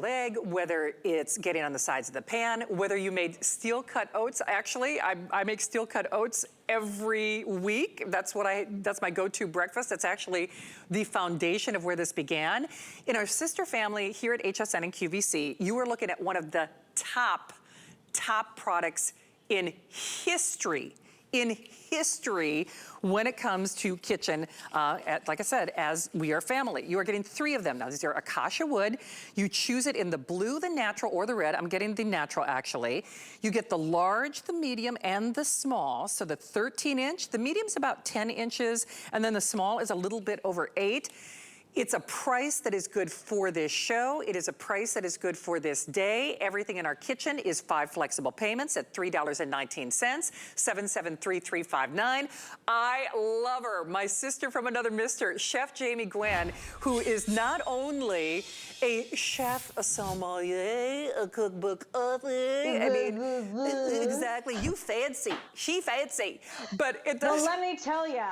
egg, whether it's getting on the sides of the pan, whether you made steel cut oats. Actually, I make steel cut oats every week. That's my go-to breakfast. That's actually the foundation of where this began. In our sister family here at HSN and QVC, you are looking at one of the top products in history when it comes to kitchen, like I said, as we are family. You are getting 3 of them. Now, these are acacia wood. You choose it in the blue, the natural, or the red. I'm getting the natural, actually. You get the large, the medium, and the small. So the 13-inch, the medium's about 10 inches, and then the small is a little bit over 8. It's a price that is good for this show. It is a price that is good for this day. Everything in our kitchen is 5 flexible payments at $3.19, 773-359. I love her, my sister from another mister, Chef Jamie Gwen, who is not only a chef, a sommelier, a cookbook author. I mean, exactly, you fancy, she fancy, but it does. Well, let me tell you.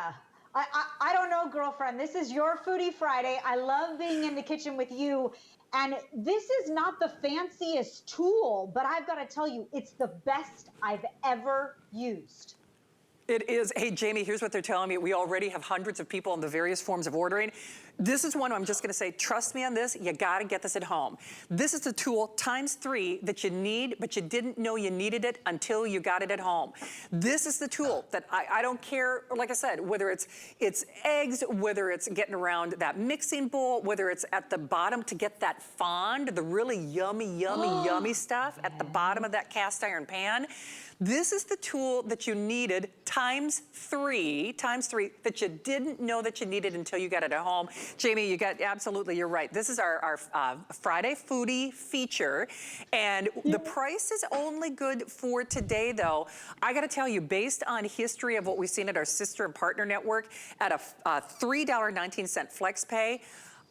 I don't know, girlfriend. This is your Foodie Friday. I love being in the kitchen with you. And this is not the fanciest tool, but I've got to tell you, it's the best I've ever used. It is. Hey, Jamie, here's what they're telling me. We already have hundreds of people in the various forms of ordering. This is one I'm just gonna say, trust me on this, you gotta get this at home. This is the tool ×3 that you need, but you didn't know you needed it until you got it at home. This is the tool that I don't care, like I said, whether it's eggs, whether it's getting around that mixing bowl, whether it's at the bottom to get that fond, the really yummy stuff at the bottom of that cast iron pan. This is the tool that you needed ×3 that you didn't know that you needed until you got it at home. Jamie, you're right. This is our Friday Foodie feature, and the price is only good for today, though. I gotta tell you, based on history of what we've seen at our sister and partner network at a $3.19 flex pay,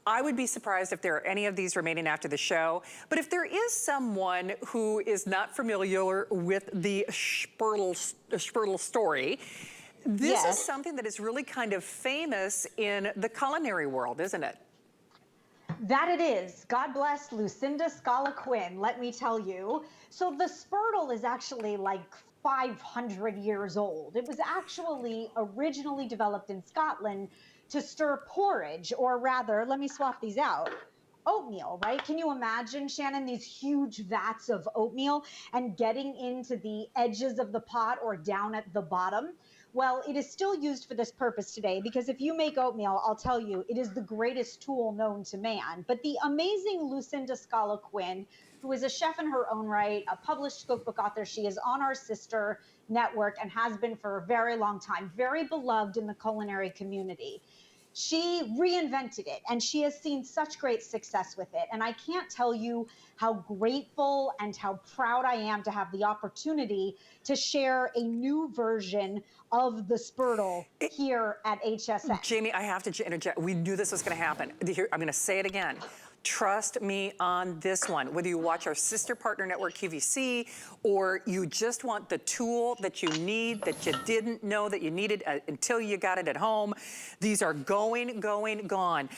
I would be surprised if there are any of these remaining after the show. But if there is someone who is not familiar with the Spurtle story, this is something that is really kind of famous in the culinary world, isn't it? That it is. God bless Lucinda Scala Quinn, let me tell you. So the Spurtle is actually like 500 years old. It was actually originally developed in Scotland to stir porridge, or rather, let me swap these out, oatmeal, right? Can you imagine, Shannon, these huge vats of oatmeal and getting into the edges of the pot or down at the bottom? Well, it is still used for this purpose today, because if you make oatmeal, I'll tell you, it is the greatest tool known to man. But the amazing Lucinda Scala Quinn, who is a chef in her own right, a published cookbook author, she is on our sister network and has been for a very long time, very beloved in the culinary community. She reinvented it, and she has seen such great success with it. And I can't tell you how grateful and how proud I am to have the opportunity to share a new version of the Spurtle here at HSN. Jamie, I have to interject. We knew this was gonna happen. Here, I'm gonna say it again. Trust me on this one. Whether you watch our sister partner network QVC, or you just want the tool that you need that you didn't know that you needed until you got it at home, these are gone.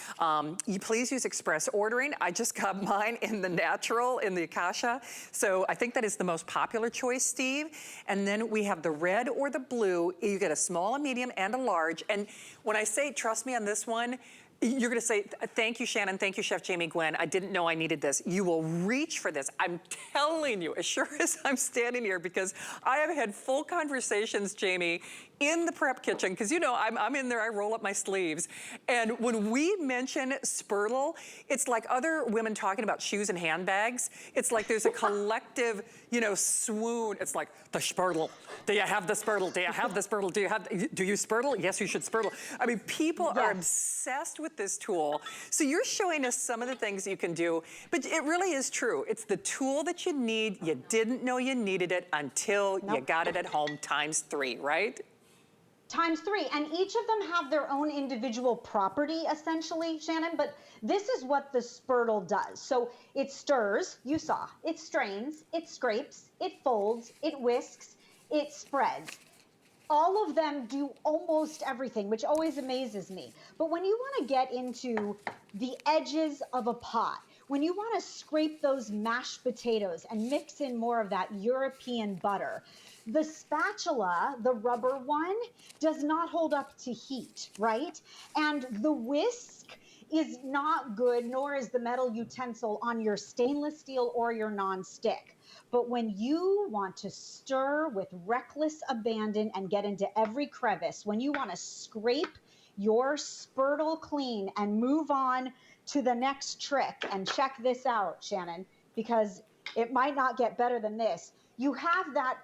You please use express ordering. I just got mine in the natural, in the acacia. So I think that is the most popular choice, Steve. And then we have the red or the blue. You get a small, a medium, and a large. And when I say trust me on this one, you're gonna say, thank you, Shannon, thank you, Chef Jamie Gwen, I didn't know I needed this. You will reach for this. I'm telling you, as sure as I'm standing here, because I have had full conversations, Jamie, in the prep kitchen, because you know, I'm in there, I roll up my sleeves. And when we mention Spurtle, it's like other women talking about shoes and handbags. It's like there's a collective, you know, swoon. It's like, the Spurtle. Do you have the Spurtle? Do you have the Spurtle? Do you Spurtle? Yes, you should Spurtle. I mean, people are obsessed with this tool. So you're showing us some of the things you can do, but it really is true. It's the tool that you need. You didn't know you needed it until you got it at home ×3, right? ×3, and each of them have their own individual property, essentially, Shannon, but this is what the Spurtle does. So it stirs, you saw, it strains, it scrapes, it folds, it whisks, it spreads. All of them do almost everything, which always amazes me. But when you want to get into the edges of a pot, when you want to scrape those mashed potatoes and mix in more of that European butter, the spatula, the rubber one, does not hold up to heat, right? And the whisk is not good, nor is the metal utensil on your stainless steel or your non-stick. But when you want to stir with reckless abandon and get into every crevice, when you want to scrape your Spurtle clean and move on to the next trick, and check this out, Shannon, because it might not get better than this. You have that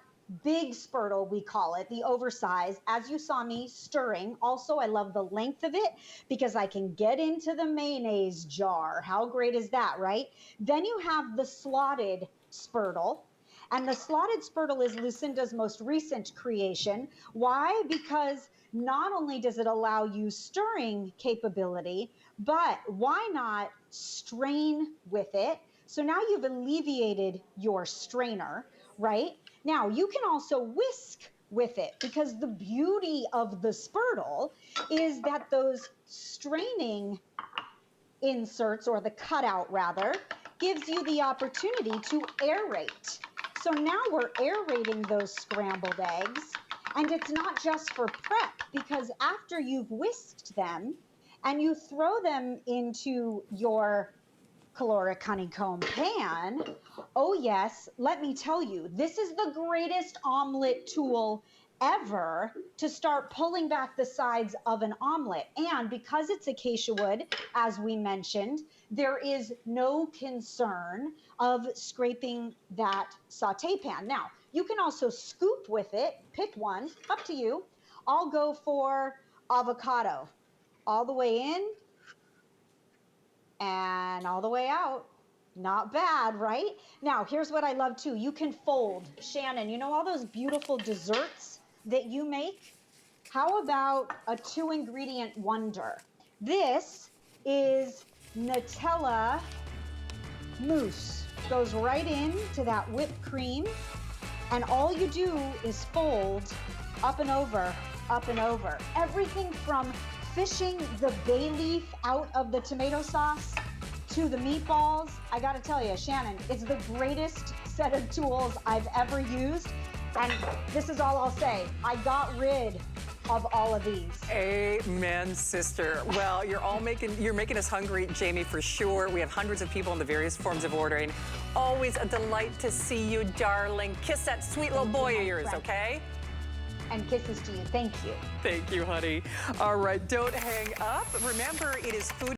big Spurtle, we call it, the oversized, as you saw me stirring. Also, I love the length of it because I can get into the mayonnaise jar. How great is that, right? Then you have the slotted Spurtle. And the slotted Spurtle is Lucinda's most recent creation. Why? Because not only does it allow you stirring capability, but why not strain with it? So now you've alleviated your strainer, right? Now you can also whisk with it, because the beauty of the Spurtle is that those straining inserts, or the cutout rather, gives you the opportunity to aerate. So now we're aerating those scrambled eggs, and it's not just for prep, because after you've whisked them and you throw them into your Kalorik honeycomb pan, oh yes, let me tell you, this is the greatest omelet tool ever to start pulling back the sides of an omelet. And because it's acacia wood, as we mentioned, there is no concern of scraping that saute pan. Now, you can also scoop with it, pick one, up to you. I'll go for avocado, all the way in and all the way out. Not bad, right? Now, here's what I love too. You can fold. Shannon, you know all those beautiful desserts that you make? How about a 2-ingredient wonder? This is Nutella mousse. Goes right into that whipped cream, and all you do is fold up and over, up and over. Everything from fishing the bay leaf out of the tomato sauce to the meatballs. I gotta tell you, Shannon, it's the greatest set of tools I've ever used. And this is all I'll say. I got rid of all of these. Amen, sister. Well, you're making us hungry, Jamie, for sure. We have hundreds of people in the various forms of ordering. Always a delight to see you, darling. Kiss that sweet little boy of yours, okay? And kisses to you. Thank you. Thank you, honey. All right, don't hang up. Remember, it is food